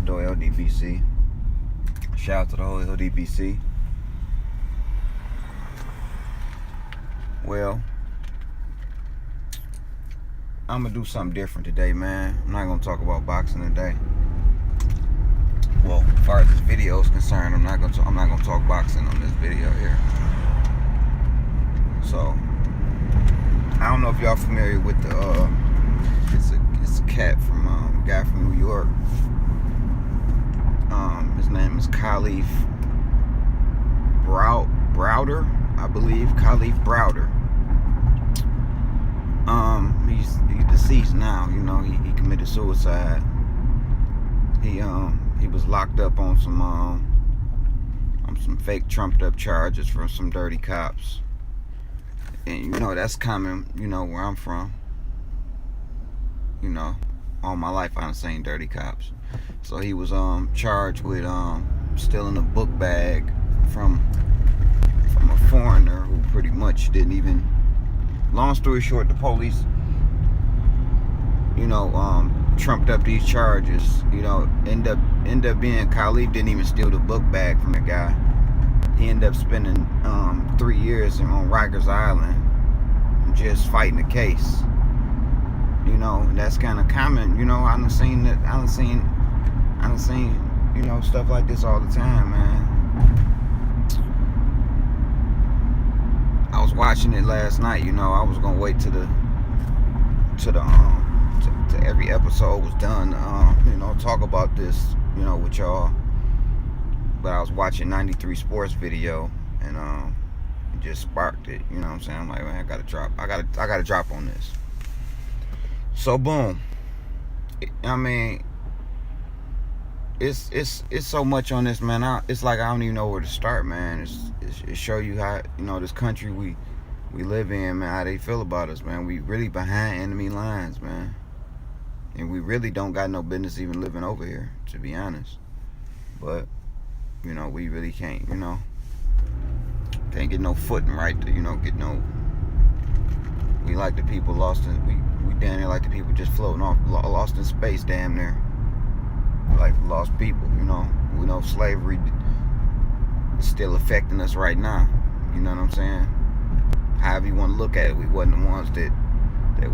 out to LDBC. Shout out to the whole LDBC. Well, I'm gonna do something different today, man. I'm not gonna talk about boxing today. Well, as far as this video is concerned, I'm not gonna talk boxing on this video here. So, I don't know if y'all familiar with the it's a cat from a guy from New York. His name is Khalif Browder, I believe. Khalif Browder. He's deceased now. You know, he committed suicide. He was locked up on some fake trumped up charges from some dirty cops. And you know that's common. You know where I'm from. You know, all my life I've seen dirty cops. So he was charged with stealing a book bag from a foreigner who pretty much didn't even. Long story short, the police, you know, trumped up these charges. You know, end up being Khalif didn't even steal the book bag from the guy. He ended up spending 3 years on Rikers Island just fighting the case. You know, and that's kind of common. You know, I done seen, you know, stuff like this all the time, man. I was watching it last night. You know, I was gonna wait to every episode was done. You know, talk about this, you know, with y'all. But I was watching 93 Sports video, and it just sparked it. You know what I'm saying? I'm like, man, I gotta drop on this. So boom. I mean, it's so much on this, man. It's like I don't even know where to start, man. It show you how, you know, this country we live in, man, how they feel about us, man. We really behind enemy lines, man. And we really don't got no business even living over here, to be honest. But, you know, we really can't, you know, can't get no footing right to, you know, get no. We like the people lost in, we damn near like the people just floating off, lost in space, damn near. Like lost people, you know. We know slavery is still affecting us right now. You know what I'm saying? However you want to look at it, we wasn't the ones that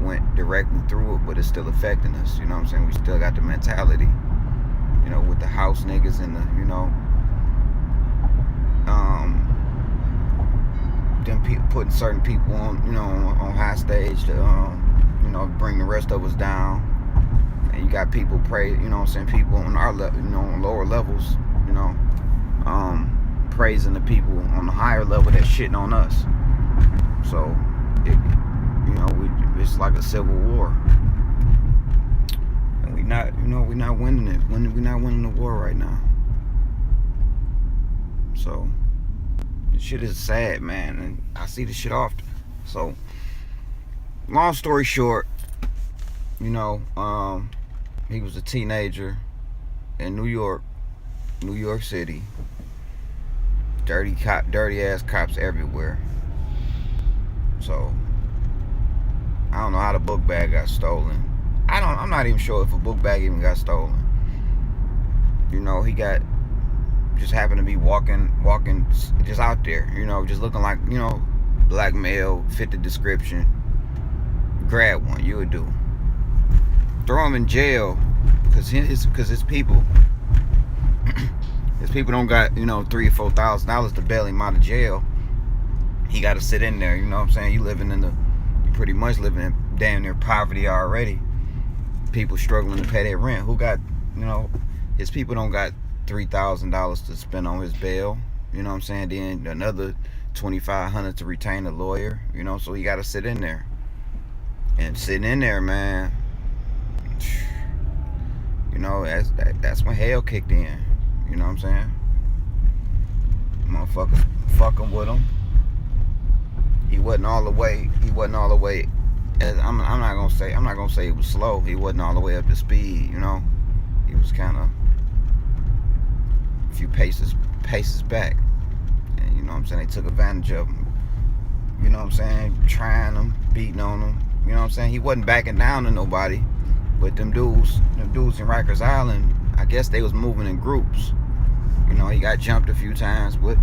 went directly through it, but it's still affecting us. You know what I'm saying? We still got the mentality, you know, with the house niggas and the, you know, them people putting certain people on, you know, on high stage to, you know, bring the rest of us down. And you got people you know what I'm saying, people on our level, you know, on lower levels, you know, praising the people on the higher level that shitting on us. So, you know, it's like a civil war. And we're not winning it. We're not winning the war right now. So, this shit is sad, man, and I see this shit often. So, long story short, you know, he was a teenager in New York City. Dirty ass cops everywhere. So I don't know how the book bag got stolen. I'm not even sure if a book bag even got stolen. You know, he just happened to be walking just out there, you know, just looking like, you know, black male, fit the description. Grab one, you would do. Throw him in jail because his people don't got, you know, $3,000 or $4,000 to bail him out of jail. He got to sit in there. You know what I'm saying? You pretty much living in damn near poverty already. People struggling to pay their rent. Who got, you know, his people don't got $3,000 to spend on his bail. You know what I'm saying? Then another $2,500 to retain a lawyer. You know, so he got to sit in there. And sitting in there, man, you know, that's when hell kicked in. You know what I'm saying? Motherfuckers fucking with him. He wasn't all the way. I'm not gonna say it was slow. He wasn't all the way up to speed. You know, he was kind of a few paces back. And you know what I'm saying? They took advantage of him. You know what I'm saying? Trying him, beating on him. You know what I'm saying? He wasn't backing down to nobody. But them dudes in Rikers Island, I guess they was moving in groups. You know, he got jumped a few times, but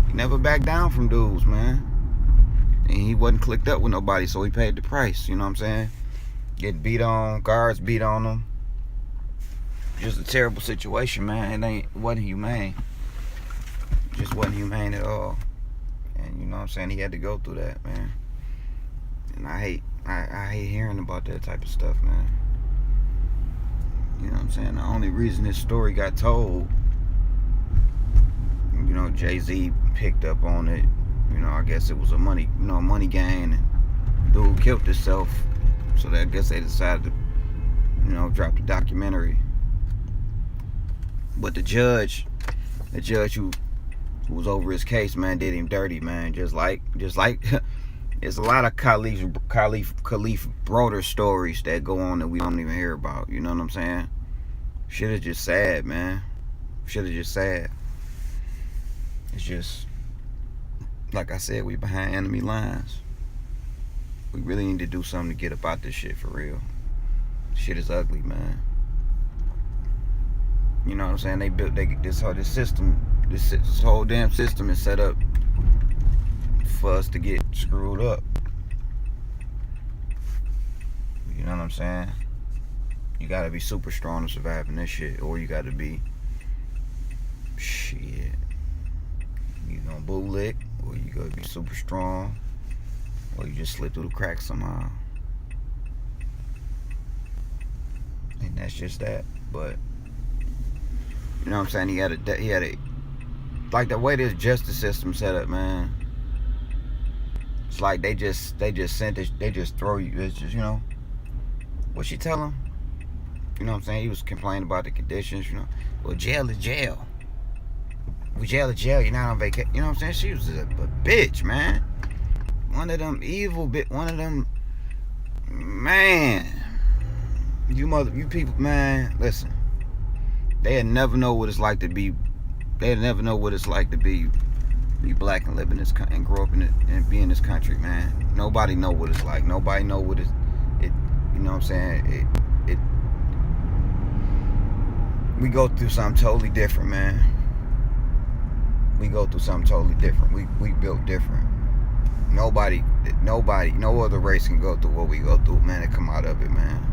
he never backed down from dudes, man. And he wasn't clicked up with nobody, so he paid the price. You know what I'm saying? Get beat on, guards beat on him. Just a terrible situation, man. It wasn't humane. It just wasn't humane at all. And you know what I'm saying? He had to go through that, man. And I hate hearing about that type of stuff, man. You know what I'm saying? The only reason this story got told, you know, Jay-Z picked up on it. You know, I guess it was a money gain. And dude killed himself. So I guess they decided to, you know, drop the documentary. But the judge who was over his case, man, did him dirty, man. Just like there's a lot of Khalif Browder stories that go on that we don't even hear about. You know what I'm saying? Shit is just sad, man. Shit is just sad. It's just, like I said, we behind enemy lines. We really need to do something to get about this shit for real. Shit is ugly, man. You know what I'm saying? They built this whole damn system is set up for us to get screwed up. You know what I'm saying? You gotta be super strong to survive in this shit, or you gotta be shit. You gonna bootlick, or you gotta be super strong, or you just slip through the cracks somehow. And that's just that. But you know what I'm saying? He had a like the way this justice system set up, man. It's like they just sent it, they just throw you. It's just, you know, what she tell him? You know what I'm saying? He was complaining about the conditions, you know. Well, jail is jail. We jail is jail. You're not on vacation. You know what I'm saying? She was a bitch, man. One of them evil one of them, man. You people, man. Listen, they'll never know what it's like to be. They'll never know what it's like to be black and live in this and grow up in it and be in this country, man. Nobody know what it's like. Nobody know what it. You know what I'm saying? We go through something totally different, man. We go through something totally different. We built different. Nobody, no other race can go through what we go through, man, and come out of it, man.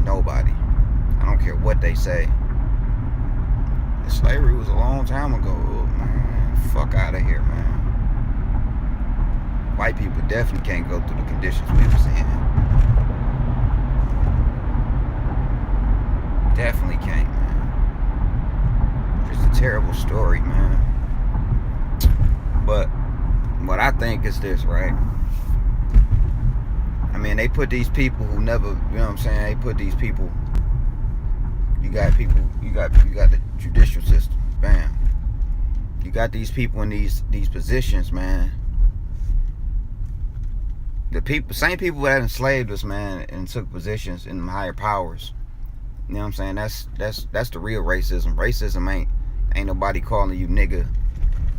Nobody. I don't care what they say. Slavery was a long time ago, man. Fuck out of here, man. White people definitely can't go through the conditions we was in. Definitely can't, man. Just a terrible story, man. But what I think is this, right? I mean, they put these people who never, you know what I'm saying? They put these people. You got the judicial system. Bam. You got these people in these positions, man. The same people that enslaved us, man, and took positions in higher powers. You know what I'm saying? That's the real racism. Racism ain't nobody calling you nigga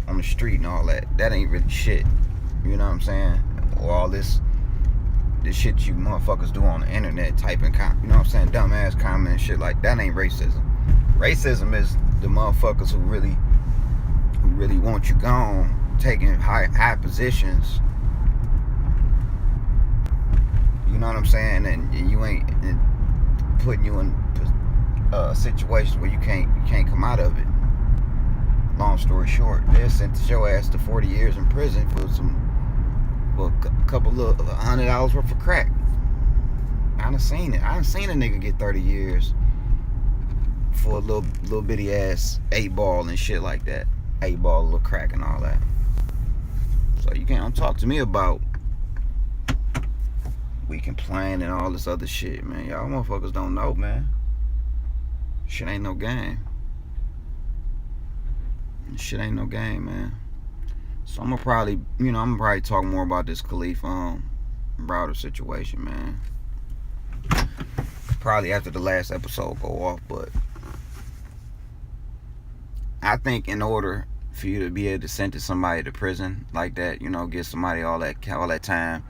on the street and all that. That ain't really shit. You know what I'm saying? Or all this shit you motherfuckers do on the internet, typing, you know what I'm saying, dumbass comment and shit like that ain't racism. Racism is the motherfuckers who really want you gone, taking high positions. You know what I'm saying? And you ain't putting you in situations where you can't come out of it. Long story short, they sent your ass to 40 years in prison for a couple of $100 worth of crack. I done seen it. I done seen a nigga get 30 years for a little bitty ass 8-ball and shit like that. 8-ball, little crack and all that. So you can't talk to me about we complain and all this other shit, man. Y'all motherfuckers don't know, man. Shit ain't no game. Shit ain't no game, man. So I'm gonna probably talk more about this Khalif Browder situation, man. Probably after the last episode go off, but I think in order for you to be able to sentence somebody to prison like that, you know, get somebody all that time,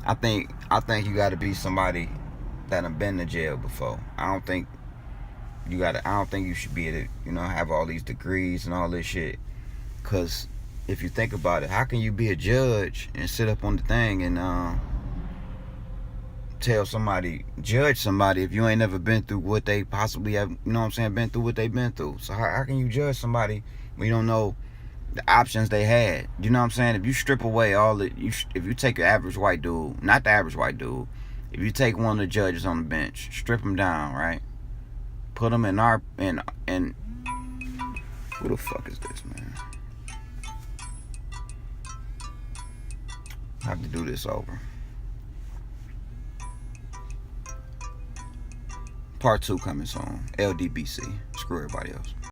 I think you got to be somebody that done been to jail before. I don't think you gotta. I don't think you should be able to, you know, have all these degrees and all this shit. Cause if you think about it, how can you be a judge and sit up on the thing and judge somebody if you ain't never been through what they possibly have, you know what I'm saying, been through what they've been through. So how can you judge somebody when you don't know the options they had? You know what I'm saying? If you strip away if you take an average white dude, not the average white dude, if you take one of the judges on the bench, strip them down, right? Put them in who the fuck is this, man? I have to do this over. Part 2 coming soon. LDBC. Screw everybody else.